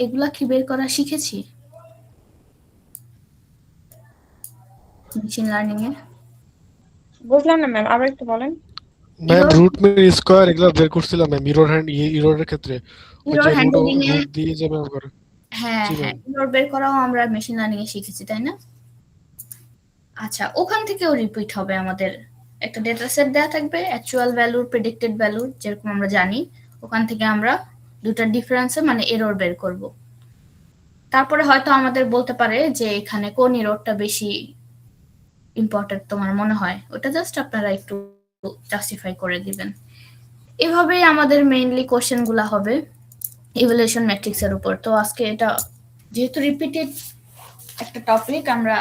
এগুলা কি বের করা শিখেছি মেশিন লার্নিং এ? বুঝলাম না ম্যাম, আবার একটু বলেন। Ma'am error root mean square এগুলো বের করছিলাম ম্যাম, ইরর হ্যান্ড ইররের ক্ষেত্রে ওই এরর যে রুট হ্যান্ডলিং এ, রুট দিয়ে যে ম্যাম করে। হ্যাঁ জি হ্যাঁ, ম্যাম। এরর বের করাও আমরা মেশিন লার্নিং এ শিখেছি, তাই না? আচ্ছা, ওখান থেকেও রিপিট হবে আমাদের। একটা ডেটা সেট দেওয়া থাকবে, অ্যাকচুয়াল ভ্যালু, প্রেডিক্টেড ভ্যালু, যেরকম আমরা জানি। ওখান থেকে আমরা দুটা ডিফারেন্সে মানে এরর বের করব। তারপরে হয়তো আমাদের বলতে পারে যে এখানে কোন এররটা বেশি ইম্পর্টেন্ট তোমার মনে হয়, ওটা জাস্ট আপনারা একটু জাস্টিফাই করে দিবেন। এভাবেই আমাদের মেইনলি কোশ্চেনগুলো হবে ইভ্যালুয়েশন ম্যাট্রিক্সের উপর। তো আজকে এটা যেহেতু রিপিটেড একটা টপিক, আমরা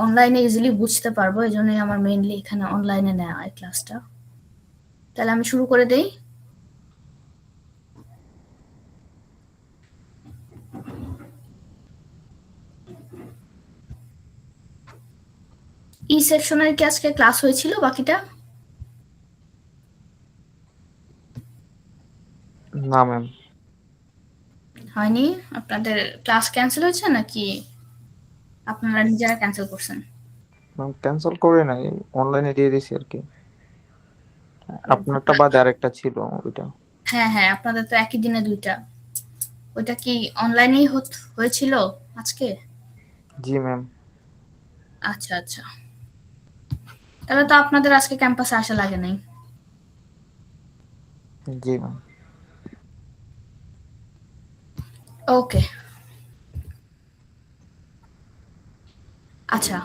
অনলাইনে ইজিলি বুঝতে পারবো, এই জন্যই আমার মেইনলি এখানে অনলাইনে নেওয়া এই ক্লাসটা। তাহলে আমি শুরু করে দেই। ই সেকশনের কি আজকে ক্লাস হয়েছিল বাকিটা? না ম্যাম। হয়নি? আপনাদের ক্লাস ক্যান্সেল হয়েছে নাকি আপনারা নিজেরা ক্যান্সেল করছেন? ম্যাম ক্যান্সেল করে নাই, অনলাইনে দিয়ে দিছি আর কি। আপনারটা বাদে আরেকটা ছিল ওইটা। হ্যাঁ হ্যাঁ, আপনাদের তো একই দিনে দুইটা। ওইটা কি অনলাইনেই হয়েছিল আজকে? জি ম্যাম। আচ্ছা আচ্ছা, তাহলে তো আপনাদের আজকে ক্যাম্পাসে আসা লাগে নাই। জি ম্যাম। ওকে, আচ্ছা,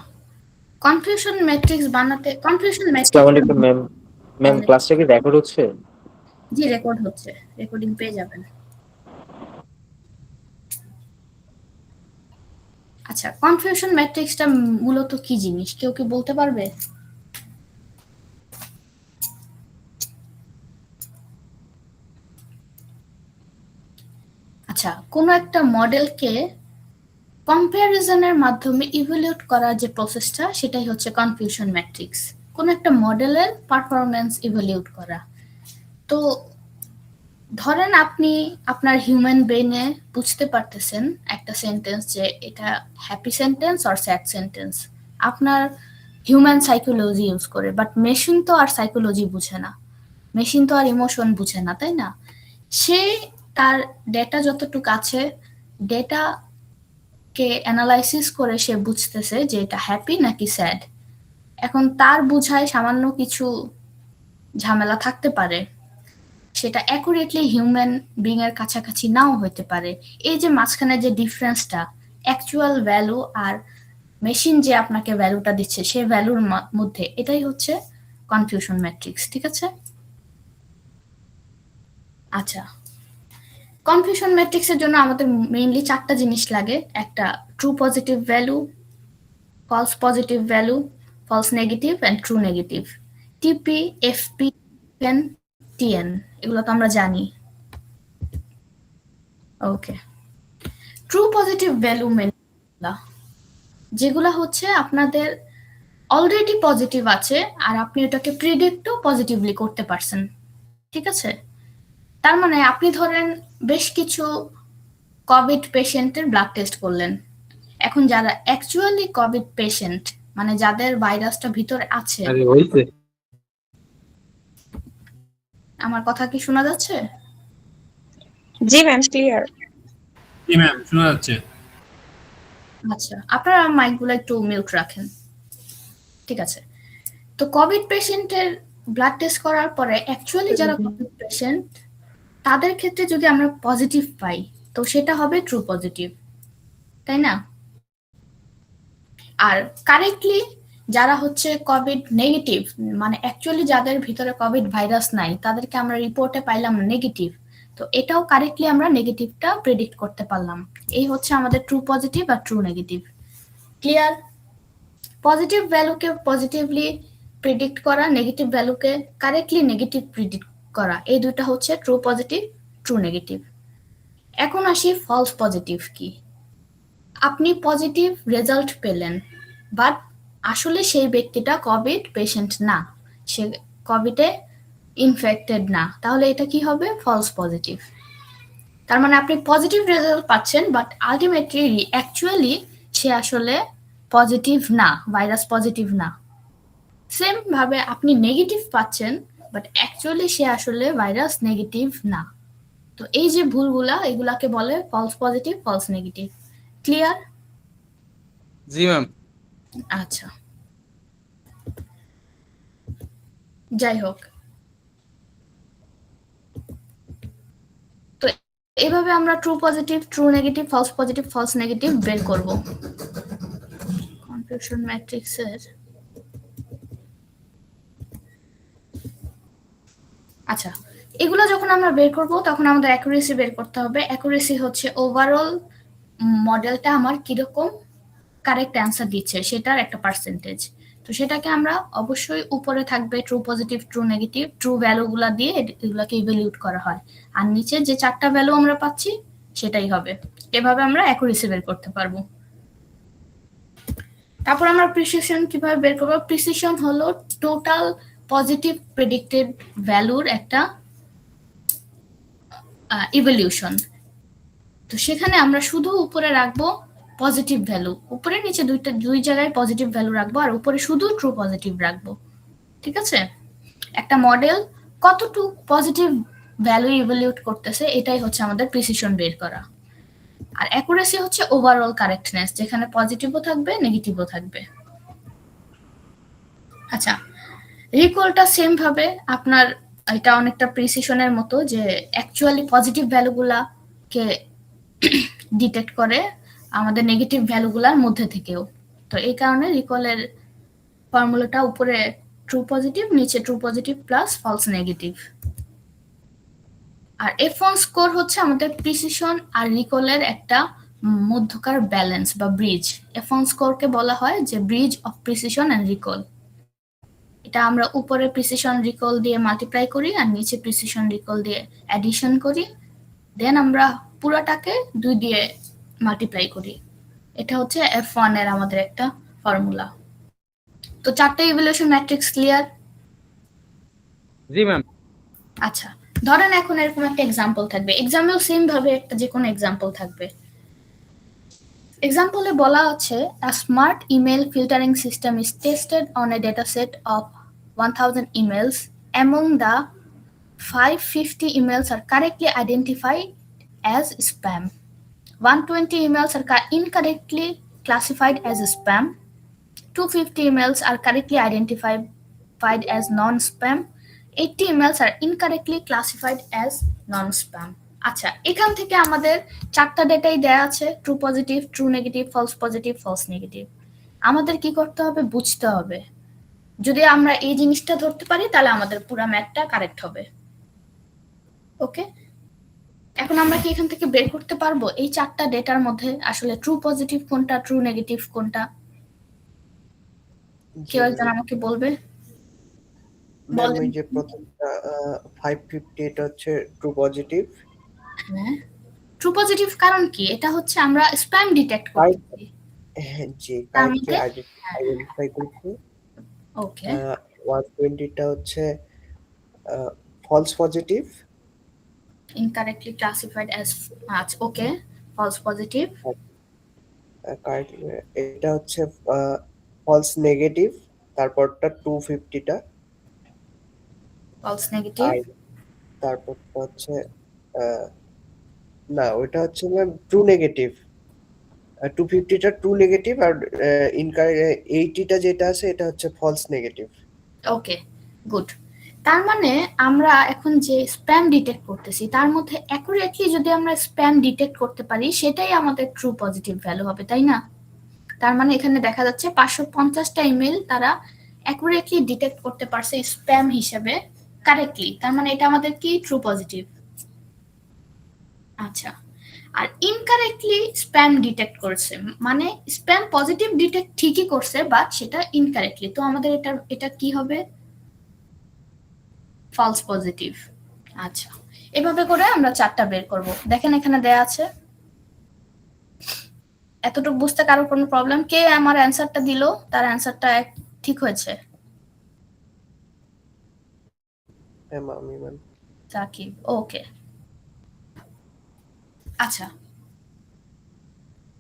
কনফিউশন ম্যাট্রিক্স বানাতে, কনফিউশন আসসালামু ম্যাট্রিক্স। আলাইকুম ম্যাম। ম্যাম ক্লাসটা কি রেকর্ড হচ্ছে? জি, রেকর্ড হচ্ছে, রেকর্ডিং পেয়ে যাবেন। আচ্ছা, কনফিউশন ম্যাট্রিক্সটা মূলত কি জিনিস কেউ কি বলতে পারবে? আচ্ছা, কোনো একটা মডেলকে কম্প্যারিজনের মাধ্যমে ইভ্যালুয়েট করার যে প্রসেসটা, সেটাই হচ্ছে কনফিউশন ম্যাট্রিক্স। কোনো একটা মডেলের পারফরম্যান্স ইভ্যালুয়েট করা। তো ধরেন আপনি আপনার হিউম্যান ব্রেনে বুঝতে পারতেছেন একটা সেন্টেন্স যে এটা happy sentence or sad sentence আপনার হিউম্যান সাইকোলজি ইউজ করে, বাট মেশিন তো আর সাইকোলজি বুঝে না, মেশিন তো আর ইমোশন বুঝে না, তাই না? সে তার ডেটা যতটুকু আছে, ডেটাকে অ্যানালাইসিস করে সে বুঝতেছে যে এটা হ্যাপি নাকি স্যাড। এখন তার বুঝায় সামান্য কিছু ঝামেলা থাকতে পারে, সেটা অ্যাকুরেটলি হিউম্যান বিং এর কাছাকাছি নাও হতে পারে। এই যে মাঝখানে যে ডিফারেন্সটা, অ্যাকচুয়াল ভ্যালু আর মেশিন যে আপনাকে ভ্যালুটা দিচ্ছে সে ভ্যালুর মধ্যে, এটাই হচ্ছে কনফিউশন ম্যাট্রিক্স, ঠিক আছে? আচ্ছা, কনফিউশন ম্যাট্রিক্সের জন্য আমাদের মেইনলি চারটা জিনিস লাগে। একটা true positive value, false positive value, false negative and true negative. TP, FP, N, TN, এগুলো তো আমরা জানি। ওকে, ট্রু পজিটিভ ভ্যালু মেনগুলা, যেগুলা হচ্ছে আপনাদের অলরেডি পজিটিভ আছে আর আপনি ওটাকে প্রিডিক্টও পজিটিভলি করতে পারছেন, ঠিক আছে? তার মানে আপনি ধরেন বেশ কিছু কোভিড পেশেন্টের ব্লাড টেস্ট করলেন। এখন যারা অ্যাকচুয়ালি কোভিড পেশেন্ট, মানে যাদের ভাইরাসটা ভিতরে আছে, আরে হইছে। আমার কথা কি শোনা যাচ্ছে? জি ম্যাম, ক্লিয়ার। জি ম্যাম, শোনা যাচ্ছে। আচ্ছা, আপনারা মাইকগুলো একটু মিউট রাখেন, ঠিক আছে? তো কোভিড পেশেন্টের ব্লাড টেস্ট করার পরে অ্যাকচুয়ালি যারা কোভিড পেশেন্ট, তাদের ক্ষেত্রে যদি আমরা পজিটিভ পাই, তো সেটা হবে ট্রু পজিটিভ, তাই না? আর কারেক্টলি যারা হচ্ছে কোভিড নেগেটিভ, মানে অ্যাকচুয়ালি যাদের ভিতরে কোভিড ভাইরাস নাই, তাদেরকে আমরা রিপোর্টে পাইলাম নেগেটিভ, তো এটাও কারেক্টলি আমরা নেগেটিভটা প্রেডিক্ট করতে পারলাম। এই হচ্ছে আমাদের ট্রু পজিটিভ আর ট্রু নেগেটিভ। ক্লিয়ার? পজিটিভ ভ্যালুকে পজিটিভলি প্রেডিক্ট করা, নেগেটিভ ভ্যালুকে কারেক্টলি নেগেটিভ প্রেডিক্ট করা, এই দুটো হচ্ছে ট্রু পজিটিভ, ট্রু নেগেটিভ। এখন আসি ফলস পজিটিভ কি। আপনি পজিটিভ রেজাল্ট পেলেন, বাট আসলে সেই ব্যক্তিটা কোভিড পেশেন্ট না, সে কোভিডে ইনফেক্টেড না, তাহলে এটা কি হবে? False positive. তার মানে আপনি পজিটিভ রেজাল্ট পাচ্ছেন, বাট আলটিমেটলি অ্যাকচুয়ালি সে আসলে পজিটিভ না, ভাইরাস পজিটিভ না। সেম ভাবে আপনি নেগেটিভ পাচ্ছেন, বাট অ্যাকচুয়ালি সে আসলে ভাইরাস নেগেটিভ না। তো এই যে ভুলগুলা, এগুলাকে বলে false positive, false negative. Clear? জি ম্যাম। আচ্ছা, যাই হোক, তো এভাবে আমরা true positive, true negative, false positive, false negative বের করব কনফিউশন ম্যাট্রিক্সের। আচ্ছা, এগুলো যখন আমরা বের করব তখন আমাদের অ্যাকুরেসি বের করতে হবে। অ্যাকুরেসি হচ্ছে ওভারঅল মডেলটা আমার কিরকম কারেক্ট অ্যান্সার দিচ্ছে সেটার একটা পার্সেন্টেজ। তো সেটাকে আমরা অবশ্যই উপরে থাকবে true positive, true negative, true ভ্যালুগুলা দিয়ে এগুলাকে ইভ্যালুয়েট করা হয়, আর নিচে যে 4টা ভ্যালু আমরা পাচ্ছি সেটাই হবে। এভাবে আমরা অ্যাকুরেসি বের করতে পারবো। তারপর আমরা প্রিসিশন কিভাবে বের করব? প্রিসিশন হলো টোটাল পজিটিভ প্রেডিক্টেড ভ্যালুর একটা ইভ্যালুয়েশন। তো সেখানে আমরা শুধু উপরে রাখবো পজিটিভ ভ্যালু, উপরে নিচে দুই জায়গায় পজিটিভ ভ্যালু রাখবো, আর উপরে শুধু ট্রু পজিটিভ রাখবো। ঠিক আছে? একটা মডেল কতটুকু পজিটিভ ভ্যালু ইভ্যালুয়েট করতেছে, এটাই হচ্ছে আমাদের প্রিসিশন বের করা। আর অ্যাকুরেসি হচ্ছে ওভারঅল কারেক্টনেস, যেখানে পজিটিভও থাকবে, নেগেটিভও থাকবে। আচ্ছা, রিকলটা সেম ভাবে আপনার, এটা অনেকটা প্রিসিশনের মতো, যে অ্যাকচুয়ালি পজিটিভ ভ্যালুগুলাকে ডিটেক্ট করে আমাদের নেগেটিভ ভ্যালুগুলার মধ্যে থেকেও। তো এই কারণে রিকলের ফর্মুলাটা উপরে ট্রু পজিটিভ, নিচে true positive plus false negative. আর F1 স্কোর হচ্ছে আমাদের প্রিসিশন আর রিকলের একটা মধ্যকার ব্যালেন্স বা ব্রিজ। F1 স্কোরকে বলা হয় যে bridge of precision and recall. এটা আমরা উপরে প্রিসিশন রিকল দিয়ে মাল্টিপ্লাই করি আর নিচে প্রিসিশন রিকল দিয়ে অ্যাডিশন করি, দেন আমরা পুরাটাকে 2 দিয়ে মাল্টিপ্লাই করি। এটা হচ্ছে F1 এর আমাদের একটা ফর্মুলা। তো 4টা ইভ্যালুয়েশন ম্যাট্রিক্স ক্লিয়ার? জি ম্যাম। আচ্ছা, ধরেন এখন এরকম একটা এক্সাম্পল থাকবে, এক্সামেও সেম ভাবে একটা যে কোনো এক্সাম্পল থাকবে। এক্সাম্পলে বলা আছে a smart email filtering system is tested on a dataset of 1000 emails. Among the 550 emails are correctly identified as spam. 120 emails are incorrectly classified as spam. 250 emails are correctly identified as non-spam. 80 emails are incorrectly classified as non-spam. আচ্ছা, এখান থেকে আমাদের 4টা ডেটাই দেয়া আছে, true positive, true negative, false positive, false negative. আমাদের কি করতে হবে? বুঝতে হবে। যদি আমরা এই জিনিসটা ধরতে পারি তাহলে আমাদের পুরো ম্যাথটা কারেক্ট হবে। ওকে, এখন আমরা কি এখান থেকে বের করতে পারবো এই 4টা ডেটার মধ্যে আসলে ট্রু পজিটিভ কোনটা, ট্রু নেগেটিভ কোনটা? কেউ একজন আমাকে বলবে? ম্যাম ওই যে প্রথমটা 550 এটা হচ্ছে ট্রু পজিটিভ। হ্যাঁ, ট্রু পজিটিভ কারণ কি? এটা হচ্ছে আমরা স্প্যাম ডিটেক্ট করতেছি। হ্যাঁ জি, তার কারেক্টলি মধ্যে আইডেন্টিফাই করছি। ওকে, 120 টা হচ্ছে false positive. Incorrectly classified as, আচ্ছা ওকে, ফলস পজিটিভ। কারেক্টলি এটা হচ্ছে ফলস নেগেটিভ। তারপরটা 250 টা ফলস নেগেটিভ। আর তারপরটা হচ্ছে না ওইটা হচ্ছে ম্যাম ট্রু নেগেটিভ। 250 টা ট্রু নেগেটিভ আর 80 টা যেটা আছে এটা হচ্ছে ফলস নেগেটিভ। ওকে, গুড। তার মানে আমরা এখন যে স্প্যাম ডিটেক্ট করতেছি তার মধ্যে অ্যাকুরেটলি যদি আমরা স্প্যাম ডিটেক্ট করতে পারি সেটাই আমাদের ট্রু পজিটিভ ভ্যালু হবে, তাই না? তার মানে এখানে দেখা যাচ্ছে 550টা ইমেল তারা অ্যাকুরেটলি ডিটেক্ট করতে পারছে স্প্যাম হিসেবে কারেক্টলি, তার মানে এটা আমাদের কি ট্রু পজিটিভ। আচ্ছা, আর ইনকারেক্টলি স্প্যাম ডিটেক্ট করছে মানে স্প্যাম পজিটিভ ডিটেক্ট ঠিকই করছে বাট সেটা ইনকারেক্টলি, তো আমাদের এটা কি হবে? False positive. আচ্ছা, এভাবে করে আমরা 4টা বের করব। দেখেন এখানে দেয়া আছে। এতটুকু বুঝতে কারো কোনো প্রবলেম? কে আমার অ্যানসারটা দিল তার অ্যানসারটা ঠিক হয়েছে? ম্যাম আমি ম্যাম সাকিব, ওকে। আচ্ছা,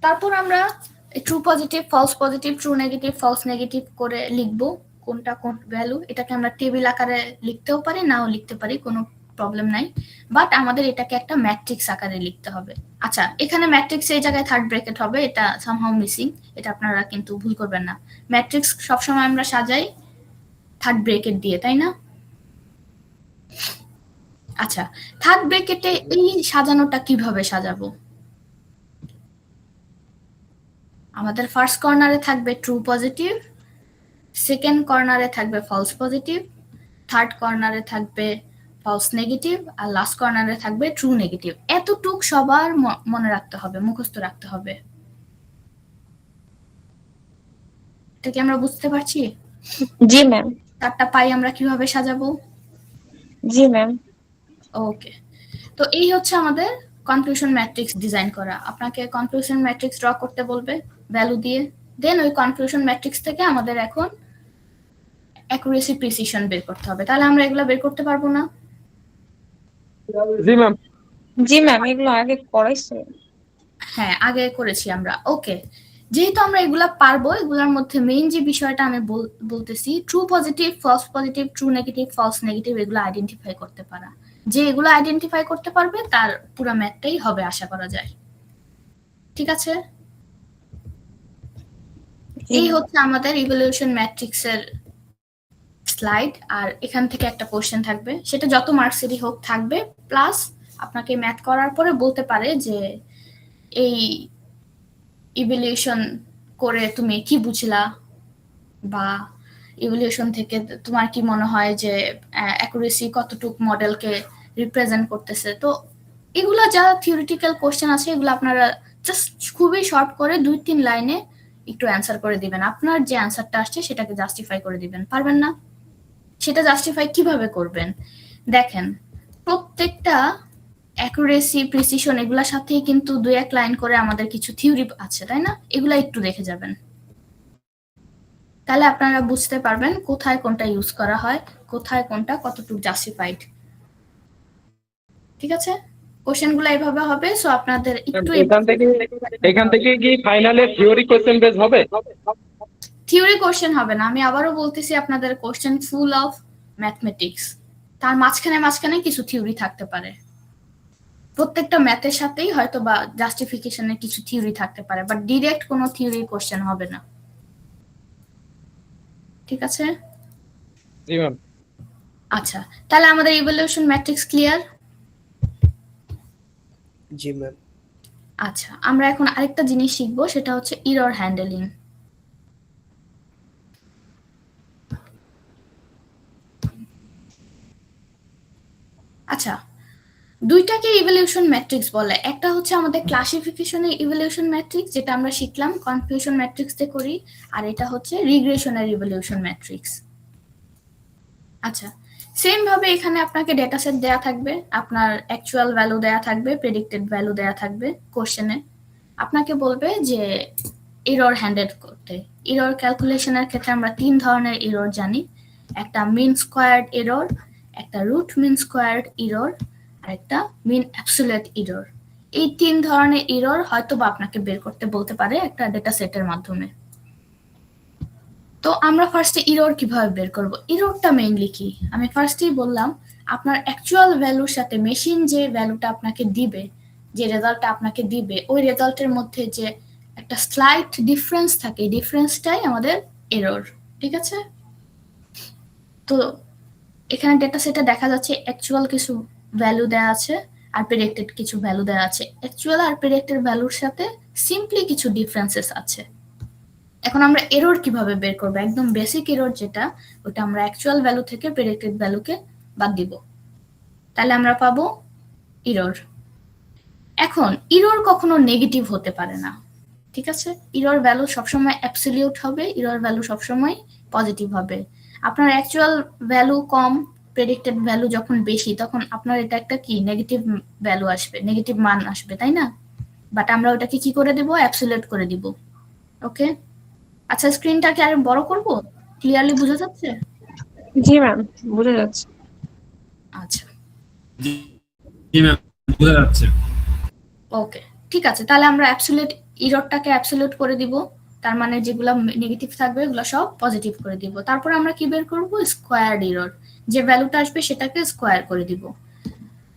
তারপর আমরা true positive, false positive, true negative, false negative করে লিখবো কোনটা কোন ভ্যালু। এটাকে আমরা টেবিল আকারে লিখতেও পারি, নাও লিখতে পারি, কোনো প্রবলেম নাই। বাট আমাদের এটাকে একটা ম্যাট্রিক্স আকারে লিখতে হবে। আচ্ছা, এখানে ম্যাট্রিক্স এই জায়গায় থার্ড ব্র্যাকেট হবে, এটা সামহাউ মিসিং, এটা আপনারা কিন্তু ভুল করবেন না। ম্যাট্রিক্স সবসময় আমরা সাজাই থার্ড ব্র্যাকেট দিয়ে, তাই না? আচ্ছা, থার্ড ব্র্যাকেটে এই সাজানোটা কিভাবে সাজাবো? আমাদের ফার্স্ট কর্নারে থাকবে ট্রু পজিটিভ, সেকেন্ড কর্নারে থাকবে ফলস পজিটিভ, থার্ড কর্নারে থাকবে ফলস নেগেটিভ, আর লাস্ট কর্নারে থাকবে ট্রু নেগেটিভ। এতটুক সবার মনে রাখতে হবে, মুখস্থ রাখতে হবে। এটা কি আমরা বুঝতে পারছি? জি ম্যাম। চারটা পাই আমরা কিভাবে সাজাবো? জি ম্যাম। ওকে, তো এই হচ্ছে আমাদের কনক্লুশন ম্যাট্রিক্স ডিজাইন করা। আপনাকে কনক্লুশন ম্যাট্রিক্স ড্র করতে বলবে ভ্যালু দিয়ে, দেন ওই কনক্লুশন ম্যাট্রিক্স থেকে আমাদের এখন অ্যাকুরেসি প্রিসিশন বের করতে হবে। তাহলে আমরা এগুলো বের করতে পারবো না? জি ম্যাম। জি ম্যাম, এগুলো আগে করাইছে। হ্যাঁ, আগে করেছি আমরা। ওকে, যেহেতু আমরা এগুলা পারবো, এগুলোর মধ্যে মেইন যে বিষয়টা আমি বলতেছি, true positive, false positive, true negative, false negative, এগুলো আইডেন্টিফাই করতে পারা। যে এগুলো আইডেন্টিফাই করতে পারবে তার পুরো ম্যাথটাই হবে আশা করা যায়। ঠিক আছে, এই হচ্ছে আমাদের ইভ্যালুয়েশন ম্যাট্রিক্সের স্লাইড। আর এখান থেকে একটা কোশ্চেন থাকবে, সেটা যত মার্কসেরই হোক থাকবে, প্লাস আপনাকে ম্যাথ করার পরে বলতে পারে যে এই ইভ্যালুয়েশন করে তুমি কি বুঝলা, বা ইভ্যালুয়েশন থেকে তোমার কি মনে হয় যে অ্যাকুরেসি কতটুকু মডেলকে রিপ্রেজেন্ট করতেছে। তো এগুলা যা থিওরিটিক্যাল কোশ্চেন আছে, এগুলো আপনারা জাস্ট খুবই শর্ট করে 2-3 লাইনে একটু অ্যান্সার করে দিবেন। আপনার যে অ্যান্সারটা আসছে সেটাকে জাস্টিফাই করে দিবেন। পারবেন না? সেটা জাস্টিফাই কিভাবে করবেন দেখেন, প্রত্যেকটা অ্যাকুরেসি, প্রিসিশন এগুলোর সাথেই কিন্তু 2-1 লাইন করে আমাদের কিছু থিওরি আছে, তাই না? এগুলা একটু দেখে যাবেন, তাহলে আপনারা বুঝতে পারবেন কোথায় কোনটা ইউজ করা হয়, কোথায় কোনটা কতটুকু জাস্টিফাইড। ঠিক আছে, কোশ্চেনগুলো এইভাবে হবে। সো আপনাদের একটু এখান থেকে কি ফাইনালে থিওরি কোশ্চেন বেস হবে? থিওরি কোশ্চেন হবে না, আমি আবারও বলতেছি, আপনাদের কোশ্চেন ফুল অফ ম্যাথমেটিক্স, তার মাঝখানে মাঝখানে কিছু থিওরি থাকতে পারে। প্রত্যেকটা ম্যাথের সাথেই হয়তো বা জাস্টিফিকেশনের কিছু থিওরি থাকতে পারে, বাট ডিরেক্ট কোনো থিওরি কোশ্চেন হবে না। ঠিক আছে? জি ম্যাম। আচ্ছা, তাহলে আমাদের ইভ্যালুয়েশন ম্যাট্রিক্স ক্লিয়ার? জি ম্যাম। আচ্ছা, আমরা এখন আরেকটা জিনিস শিখবো, সেটা হচ্ছে এরর হ্যান্ডলিং। আচ্ছা, দুইটাকে ইভ্যালুয়েশন ম্যাট্রিক্স বলে। একটা হচ্ছে আমাদের ক্লাসিফিকেশনের ইভ্যালুয়েশন ম্যাট্রিক্স, যেটা আমরা শিখলাম কনফিউশন ম্যাট্রিক্সে করি, আর এটা হচ্ছে রিগ্রেশনের ইভ্যালুয়েশন ম্যাট্রিক্স। আচ্ছা, সেম ভাবে এখানে আপনাকে ডেটা সেট দেয়া থাকবে, আপনার অ্যাকচুয়াল ভ্যালু দেয়া থাকবে, প্রেডিক্টেড ভ্যালু দেয়া থাকবে কোশ্চেনে। আপনাকে বলবে যে এরর হ্যান্ডেল করতে। এরর ক্যালকুলেশনের ক্ষেত্রে আমরা 3 ধরনের এরর জানি, একটা মিন স্কোয়ার্ড এরর, একটা রুট মিন স্কোয়ার্ড এরর, আর একটা মিন অ্যাবসলিউট এরর। এই 3 ধরনের এরর হয়তো বা আপনাকে বের করতে বলতে পারে একটা ডেটা সেটের মাধ্যমে। তো আমরা ফার্স্টে এরর কিভাবে বের করব? এররটা মেইনলি কি, আমি ফার্স্টেই বললাম, আপনার অ্যাকচুয়াল ভ্যালুর সাথে মেশিন যে ভ্যালুটা আপনাকে দিবে, যে রেজাল্টটা আপনাকে দিবে, ওই রেজাল্টের মধ্যে যে একটা স্লাইট ডিফারেন্স থাকে, ডিফারেন্সটাই আমাদের এরর। ঠিক আছে, তো এখানে ডেটা সেটে দেখা যাচ্ছে অ্যাকচুয়াল কিছু ভ্যালু দেওয়া আছে আর প্রেডিক্টেড কিছু ভ্যালু দেওয়া আছে। অ্যাকচুয়াল আর প্রেডিক্টেড ভ্যালুর সাথে সিম্পলি কিছু ডিফারেন্সেস আছে। এখন আমরা এরর কিভাবে বের করব? একদম বেসিক এরর যেটা, ওটা আমরা অ্যাকচুয়াল ভ্যালু থেকে প্রেডিক্টেড ভ্যালুকে বাদ দিব, তাহলে আমরা পাবো এরর। এখন এরর কখনো নেগেটিভ হতে পারে না, ঠিক আছে? এরর ভ্যালু সবসময় অ্যাবসলিউট হবে, এরর ভ্যালু সবসময় পজিটিভ হবে। আপনার অ্যাকচুয়াল ভ্যালু কম, প্রেডিক্টেড ভ্যালু যখন বেশি, তখন আপনার এটা একটা কি নেগেটিভ ভ্যালু আসবে, নেগেটিভ মান আসবে, তাই না? বাট আমরা ওটাকে কি করে দিব? অ্যাবসলিউট করে দিব। ওকে, আচ্ছা, স্ক্রিনটাকে আরো বড় করব, ক্লিয়ারলি বোঝা যাচ্ছে? জি ম্যাম, বুঝা যাচ্ছে। আচ্ছা, জি ম্যাম, বোঝা যাচ্ছে। ওকে, ঠিক আছে, তাহলে আমরা অ্যাবসলিউট ইররটাকে অ্যাবসলিউট করে দিব, তার মানে যেগুলো নেগেটিভ থাকবে এগুলো সব পজিটিভ করে দিব। তারপর আমরা কি বের করব? স্কোয়ারড ইরর, যে ভ্যালুটা আসবে সেটাকে স্কোয়ার করে দিব।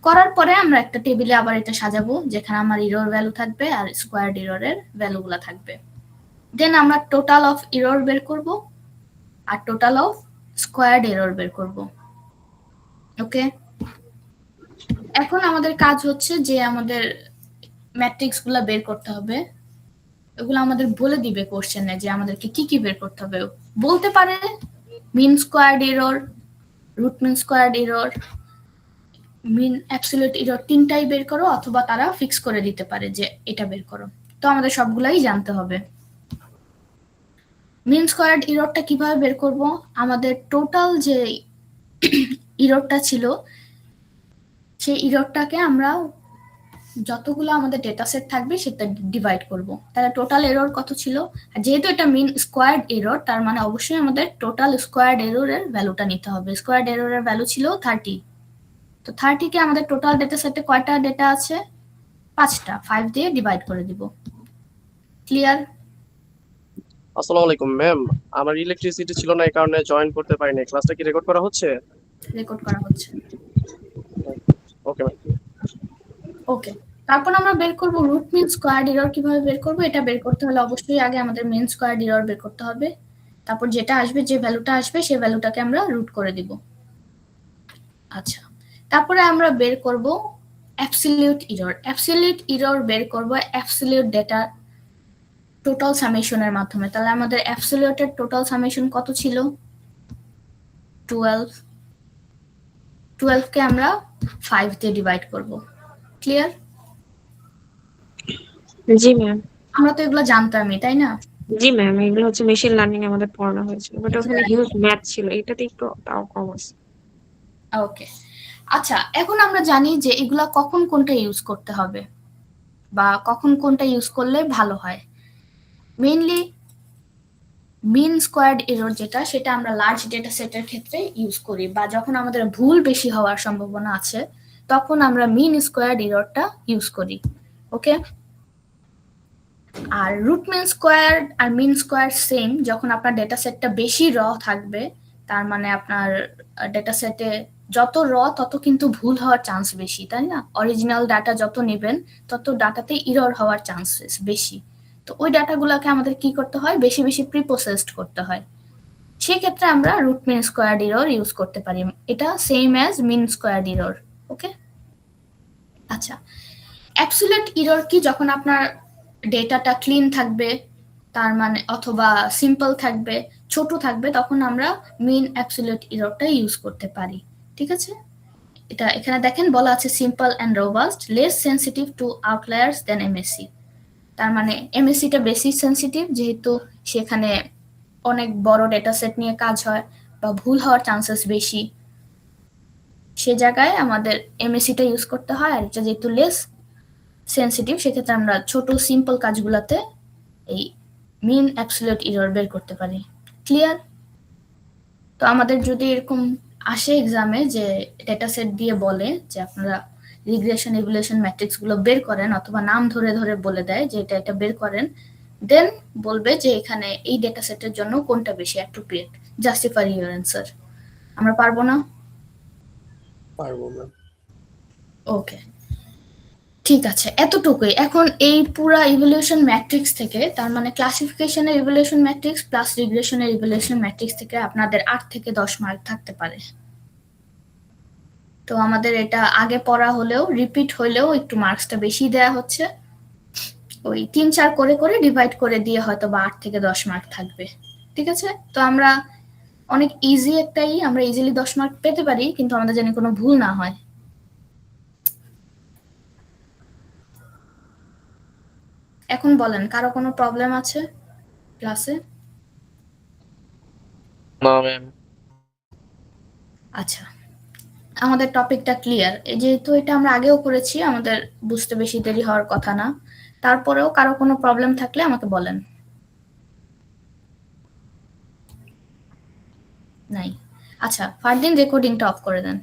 করার পরে আমরা একটা টেবিলে আবার এটা সাজাবো, যেখানে আমার ইরর ভ্যালু থাকবে আর স্কোয়ারড ইররের ভ্যালুগুলো থাকবে। দেন আমরা টোটাল অফ ইরর বের করব আর টোটাল অফ স্কোয়ারড ইরর বের করব। ওকে, এখন আমাদের কাজ হচ্ছে যে আমাদের ম্যাট্রিক্স গুলা বের করতে হবে। এগুলো আমাদের বলে দিবে কোশ্চেনে যে আমাদেরকে কি কি বের করতে হবে। বলতে পারে mean squared error, root mean squared error, mean absolute error, তিনটাই বের করো, অথবা তারা ফিক্স করে দিতে পারে যে এটা বের করো। তো আমাদের সবগুলাই জানতে হবে। মিন স্কোয়ারড এররটা কিভাবে বের করব? আমাদের টোটাল যে এররটা ছিল সেই এররটাকে আমরা যতগুলো আমাদের ডেটা সেট থাকবে সেটা ডিভাইড করব। তাহলে টোটাল এরর কত ছিল? আর যেহেতু এটা মিন স্কোয়ারড এরর, তার মানে অবশ্যই আমাদের টোটাল স্কোয়ারড এররের ভ্যালুটা নিতে হবে। স্কোয়ারড এররের ভ্যালু ছিল 30। তো 30 কে আমাদের টোটাল ডেটা সেটে কয়টা ডেটা আছে? 5টা। 5 দিয়ে ডিভাইড করে দিব। ক্লিয়ার? আসসালামু আলাইকুম ম্যাম, আমার ইলেকট্রিসিটি ছিল না, এই কারণে জয়েন করতে পারিনি। ক্লাসটা কি রেকর্ড করা হচ্ছে? রেকর্ড করা হচ্ছে। Okay ma'am. ওকে, তারপর আমরা বের করব রুট মিন স্কোয়ারড এরর। কিভাবে বের করব? এটা বের করতে হলে অবশ্যই আগে আমাদের মিন স্কোয়ারড এরর বের করতে হবে। তারপর যেটা আসবে, যে ভ্যালুটা আসবে সেই ভ্যালুটাকে আমরা রুট করে দিব। আচ্ছা, তারপরে আমরা বের করব অ্যাবসলিউট এরর। অ্যাবসলিউট এরর বের করব অ্যাবসলিউট ডেটা টোটাল সামেশনের মাধ্যমে। তাহলে আমাদের অ্যাবসলিউটের টোটাল সামেশন কত ছিল? 12। 12 কে আমরা 5 দিয়ে ডিভাইড করব। ক্লিয়ার? জি ম্যাম। আমরা তো এগুলো জানতামই, তাই না? জি ম্যাম, এগুলো হচ্ছে মেশিন লার্নিং আমাদের পড়ানো হয়েছিল, বাট ওখানে হিউজ ম্যাথ ছিল, এটাতে একটু তাও কম আছে। ওকে, আচ্ছা, এখন আমরা জানি যে এগুলা কখন কোনটা ইউজ করতে হবে বা কখন কোনটা ইউজ করলে ভালো হয়। মেইনলি মিন স্কোয়ারড এরর যেটা, সেটা আমরা লার্জ ডেটা সেটের ক্ষেত্রে ইউজ করি, বা যখন আমাদের ভুল বেশি হওয়ার সম্ভাবনা আছে তখন আমরা মিন স্কোয়ারড এররটা ইউজ করি। ওকে, আর রুট মিন স্কোয়ার আর মিন স্কোয়ার সেম, যখন আপনার ডেটা সেটটা বেশি র থাকবে, তার মানে আপনার ডেটা সেটে যত র তত কিন্তু ভুল হওয়ার চান্স বেশি, তাই না? অরিজিনাল ডাটা যত নেবেন তত ডাটাতে ইরর হওয়ার চান্সেস বেশি। তো ওই ডাটাগুলোকে আমাদের কি করতে হয়? বেশি বেশি প্রিপ্রসেসড করতে হয়। সেক্ষেত্রে আমরা root mean squared error use করতে পারি। এটা same as mean squared error. Okay, আচ্ছা, অ্যাবসলিউট এরর কি? যখন আপনার ডেটাটা ক্লিন থাকবে, তার মানে অথবা সিম্পল থাকবে, ছোট থাকবে, তখন আমরা মিন অ্যাবসলিউট এররটা ইউজ করতে পারি। ঠিক আছে, এটা এখানে দেখেন বলা আছে simple and robust, less sensitive to outliers than MSC. তার মানে এমএসসিটা বেশি সেনসিটিভ, যেহেতু সেখানে অনেক বড় ডেটা সেট নিয়ে কাজ হয় বা ভুল হওয়ার চান্সেস বেশি, সে জায়গায় আমাদের এমএসসিটা ইউজ করতে হয়। আর এটা যেহেতু লেস সেনসিটিভ, সেক্ষেত্রে আমরা ছোট সিম্পল কাজগুলোতে এই মিন অ্যাবসলিউট এরর বের করতে পারি। ক্লিয়ার? তো আমাদের যদি এরকম আসে এক্সামে যে ডেটা সেট দিয়ে বলে যে আপনারা রিগ্রেশন ইভ্যালুয়েশন ম্যাট্রিক্স গুলো বের করেন, অথবা নাম ধরে ধরে বলে দেয় যে এটা বের করেন, দেন বলবে যে এখানে এই ডেটা সেটের জন্য কোনটা বেশি অ্যাপ্রোপ্রিয়েট, জাস্টিফাই ইউর অ্যান্সার। আমরা পারবো না? পারবো না। ওকে, ঠিক আছে, এতটুকুই। এখন এই পুরা ইভ্যালুয়েশন ম্যাট্রিক্স থেকে, তার মানে ক্লাসিফিকেশনের ইভ্যালুয়েশন ম্যাট্রিক্স প্লাস রিগ্রেশনের ইভ্যালুয়েশন ম্যাট্রিক্স থেকে আপনাদের 8 থেকে 10 মার্ক থাকতে পারে। তো আমাদের এটা আগে পড়া হলেও রিপিট হলেও একটু মার্কসটা বেশি দেয়া হচ্ছে। ওই 3-4 করে করে ডিভাইড করে দিয়ে হয়তো বা 8 থেকে 10 মার্ক থাকবে। ঠিক আছে, তো আমরা অনেক ইজি একটাই, আমরা ইজিলি 10 মার্ক পেতে পারি, কিন্তু আমাদের যেন কোনো ভুল না হয়। এখন বলেন, কারো কোনো প্রবলেম আছে ক্লাসে? না ম্যাম। আচ্ছা, আমাদের টপিকটা ক্লিয়ার। যেহেতু এটা আমরা আগেও করেছি, আমাদের বুঝতে বেশি দেরি হওয়ার কথা না। তারপরেও কারো কোনো প্রবলেম থাকলে আমাকে বলেন। নাই? আচ্ছা, ফারদিন রেকর্ডিংটা অফ করে দেন।